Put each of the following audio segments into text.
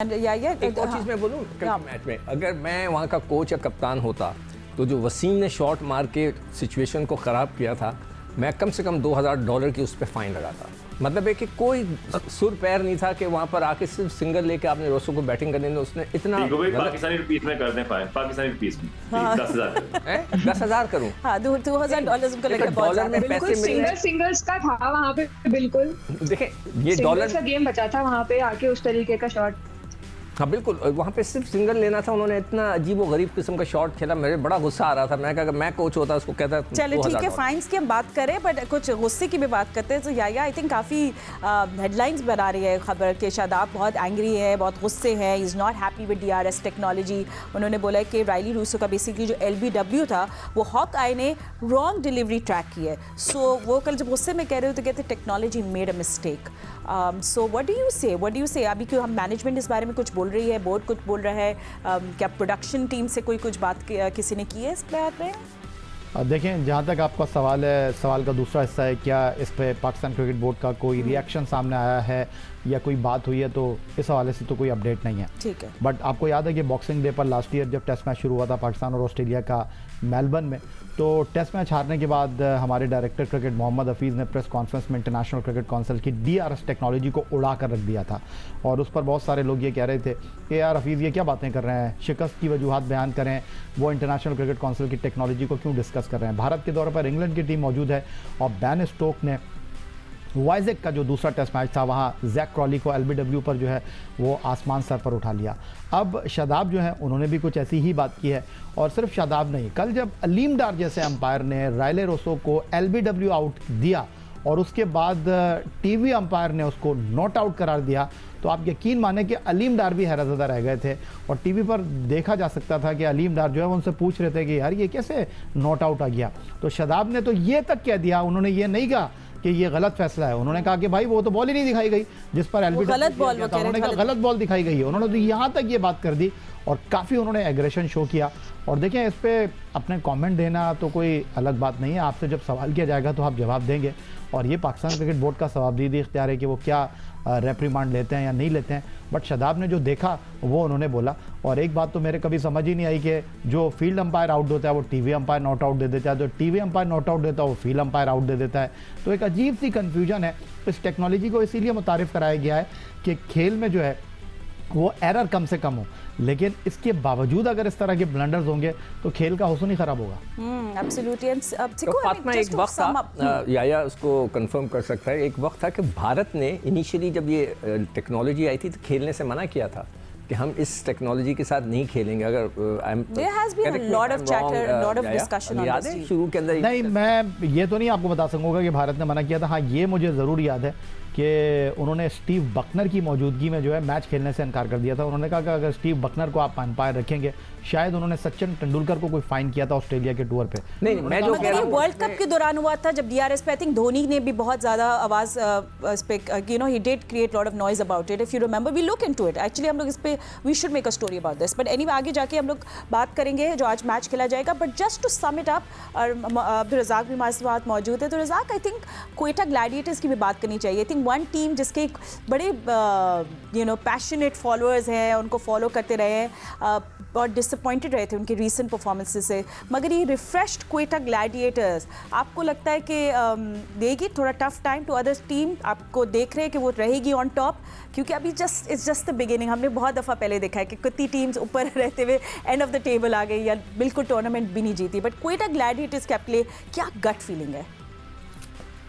एक और चीज़ मैं बोलूँ कल के मैच में, अगर मैं वहाँ का कोच या कप्तान होता तो जो वसीम ने शॉट मार के सिचुएशन को ख़राब किया था, मैं कम से कम $2000 की उस पर फ़ाइन लगाता। मतलब है कि कोई सुर पैर नहीं था कि वहाँ पर आके सिर्फ सिंगल लेके आपने रोसो को बैटिंग करने में उसने इतना पाकिस्तानी रुपीस में कर दें फाइन, पाकिस्तानी रुपीस में 10,000 करूँ। हाँ, $2000 उनको लगे बहुत डॉलर में पैसे मिले। सिंगल्स का था वहाँ पे, बिल्कुल देखें ये डॉलर का गेम बचा था वहाँ पे आके उस तरीके का शॉट। हाँ बिल्कुल, वहाँ पे सिर्फ सिंगल लेना था, उन्होंने इतना अजीब व गरीब किस्म का शॉट खेला, मेरे बड़ा गुस्सा आ रहा था। मैं कहा मैं कोच होता उसको कहता। चलिए ठीक है, फाइन्स की हम बात करें बट कुछ गुस्से की भी बात करते हैं। तो या आई थिंक काफ़ी हेडलाइंस बना रही है खबर कि शादाब बहुत एंग्री है, बहुत गुस्से है, is not happy with DRS technology. उन्होंने बोला है कि राइली रूसो का बेसिकली जो LBW था वो हॉक आई ने रॉन्ग डिलीवरी ट्रैक की है। सो वो कल जब गुस्से में कह रहे हो तो कहते technology made a mistake. So what do you से अभी क्यों हम मैनेजमेंट इस बारे में कुछ बोल रही है, बोर्ड कुछ बोल रहा है, क्या प्रोडक्शन टीम से कोई कुछ बात किसी ने की है इस बात में? देखें, जहाँ तक आपका सवाल है, सवाल का दूसरा हिस्सा है क्या इस पे पाकिस्तान क्रिकेट बोर्ड का कोई रिएक्शन सामने आया है या कोई बात हुई है, तो इस हवाले से तो कोई अपडेट नहीं है। ठीक है, बट आपको याद है कि बॉक्सिंग डे पर लास्ट ईयर जब टेस्ट मैच शुरू हुआ था पाकिस्तान और ऑस्ट्रेलिया का मेलबर्न में, तो टेस्ट मैच हारने के बाद हमारे डायरेक्टर क्रिकेट मोहम्मद हफीज़ ने प्रेस कॉन्फ्रेंस में इंटरनेशनल क्रिकेट काउंसिल की DRS टेक्नोलॉजी को उड़ा कर रख दिया था। और उस पर बहुत सारे लोग ये कह रहे थे कि यार हफीज़ ये क्या बातें कर रहे हैं, शिकस्त की वजूहत बयान करें, वो इंटरनेशनल क्रिकेट काउंसिल की टेक्नोलॉजी को क्यों डिस्कस कर रहे हैं। भारत के दौरे पर इंग्लैंड की टीम मौजूद है और बैन स्टोक ने वाइजेक का जो दूसरा टेस्ट मैच था वहाँ जैक क्रॉली को LBW पर जो है वो आसमान सर पर उठा लिया। अब शादाब जो है उन्होंने भी कुछ ऐसी ही बात की है, और सिर्फ शादाब नहीं, कल जब अलीम डार जैसे अंपायर ने राइले रोसो को LBW आउट दिया और उसके बाद TV अंपायर ने उसको नॉट आउट करार दिया, तो आप यकीन माने कि अलीम डार भी हैरतज़दा रह गए थे। और TV पर देखा जा सकता था कि अलीम डार जो है उनसे पूछ रहे थे कि यार ये कैसे नॉट आउट आ गया। तो शादाब ने तो ये तक कह दिया, उन्होंने ये नहीं कहा कि ये गलत फैसला है, उन्होंने कहा कि भाई वो तो बॉल ही नहीं दिखाई गई जिस पर LBW गलत बॉल, उन्होंने कहा गलत बॉल दिखाई गई है। उन्होंने तो यहाँ तक ये बात कर दी और काफ़ी उन्होंने एग्रेशन शो किया। और देखें, इस पर अपने कमेंट देना तो कोई अलग बात नहीं है, आपसे जब सवाल किया जाएगा तो आप जवाब देंगे, और ये पाकिस्तान क्रिकेट बोर्ड का सवाबदीदी इख्तियार है कि वो क्या रेप्रीमांड लेते हैं या नहीं लेते हैं। बट शादाब ने जो देखा वो उन्होंने बोला। और एक बात तो मेरे कभी समझ ही नहीं आई कि जो फील्ड अंपायर आउट होता है वो TV अंपायर नॉट आउट दे देता है, जो TV अंपायर नॉट आउट देता है वो फील्ड अंपायर आउट दे देता है। तो एक अजीब सी कन्फ्यूजन है। इस टेक्नोलॉजी को इसीलिए मुतारिफ़ कराया गया है कि खेल में जो है वो एरर कम से कम हो, लेकिन इसके बावजूद अगर इस तरह के ब्लंडर्स होंगे तो खेल का हुस्न ही खराब होगा। एब्सोल्युटली। तो फातिमा, एक वक्त था, या उसको कंफर्म कर सकता है, एक वक्त था कि भारत ने इनिशियली जब ये टेक्नोलॉजी आई थी तो खेलने से मना किया था कि हम इस टेक्नोलॉजी के साथ नहीं खेलेंगे। अगर There has been a lot of chatter, a lot of discussion on this. शुरू के अंदर नहीं, मैं ये तो नहीं आपको बता सकूंगा कि भारत ने मना किया था। हाँ, ये मुझे ज़रूर याद है कि उन्होंने स्टीव बकनर की मौजूदगी में जो है मैच खेलने से इनकार कर दिया था। उन्होंने कहा कि अगर स्टीव बकनर को आप अंपायर रखेंगे, शायद उन्होंने सचिन तेंदुलकर को कोई फाइन किया था ऑस्ट्रेलिया के टूर पे। नहीं, मैं जो कह रहा हूं वर्ल्ड कप के दौरान हुआ था जब DRS पे आई थिंक धोनी ने भी बहुत ज़्यादा आवाज़ इस पे, you know, he did create lot of noise about it. If you remember, we look into it. Actually हम लोग इस पे we should make a story about this, but anyway आगे जाके हम लोग बात करेंगे जो आज मैच खेला जाएगा। But just to sum it up, और अब्दुल रज़ाक भी हमारे साथ मौजूद है। तो Razzaq, I think Quetta Gladiators की भी बात करनी चाहिए। आई थिंक वन टीम जिसके बड़े यू नो पैशनेट फॉलोअर्स हैं, उनको फॉलो करते रहे हैं, बहुत डिसअपॉइंटेड रहे थे उनके रीसेंट परफॉर्मेंसेस से, मगर ये रिफ्रेश्ड क्वेटा ग्लैडिएटर्स आपको लगता है कि देगी थोड़ा tough time to other team? आपको देख रहे हैं कि वो रहेगी ऑन टॉप? क्योंकि अभी इट्स जस्ट द बिगिनिंग। हमने बहुत दफ़ा पहले देखा है कि कितनी टीम्स ऊपर रहते हुए एंड ऑफ द टेबल आ गई या बिल्कुल टूर्नामेंट भी नहीं जीती। बट क्वेटा ग्लैडिएटर्स के आपके लिए क्या गट फीलिंग है?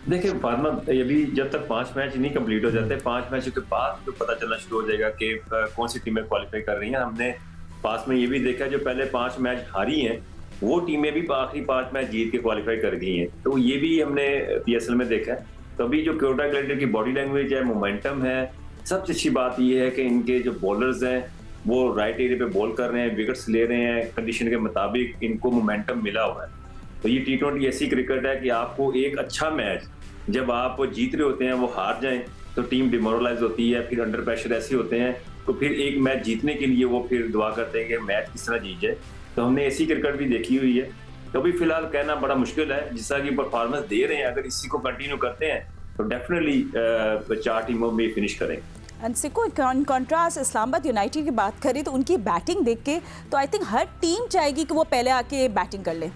देखिए फातिमा, ये भी जब तक 5 मैच नहीं कंप्लीट हो जाते, 5 मैचों के बाद तो पता चलना शुरू हो जाएगा कि कौन सी टीमें क्वालिफाई कर रही हैं। हमने पास में ये भी देखा जो पहले 5 मैच हारी हैं वो टीमें भी आखिरी 5 मैच जीत के क्वालिफाई कर गई हैं, तो ये भी हमने PSL में देखा है। तो अभी जो क्वेटा ग्लैडिएटर की बॉडी लैंग्वेज है, मोमेंटम है, सबसे अच्छी बात ये है कि इनके जो बॉलर्स हैं वो राइट एरिया पे बॉल कर रहे हैं, विकेट्स ले रहे हैं, कंडीशन के मुताबिक इनको मोमेंटम मिला हुआ है। तो ये T20 ऐसी क्रिकेट है कि आपको एक अच्छा मैच जब आप जीत रहे होते हैं वो हार जाएं तो टीम डिमोरलाइज होती है, फिर अंडर प्रेशर ऐसे होते हैं, तो फिर एक मैच जीतने के लिए वो फिर दुआ करते हैं कि मैच किस तरह जीत जाए। तो हमने ऐसी क्रिकेट भी देखी हुई है। तो अभी फिलहाल कहना बड़ा मुश्किल है, जिस तरह की परफॉर्मेंस दे रहे हैं अगर इसी को कंटिन्यू करते हैं तो डेफिनेटली 4 टीमों में फिनिश करेंगे। And सिको in contrast Islamabad United की बात करें तो उनकी बैटिंग देख के तो आई थिंक हर टीम चाहेगी कि वो पहले आके बैटिंग कर ले,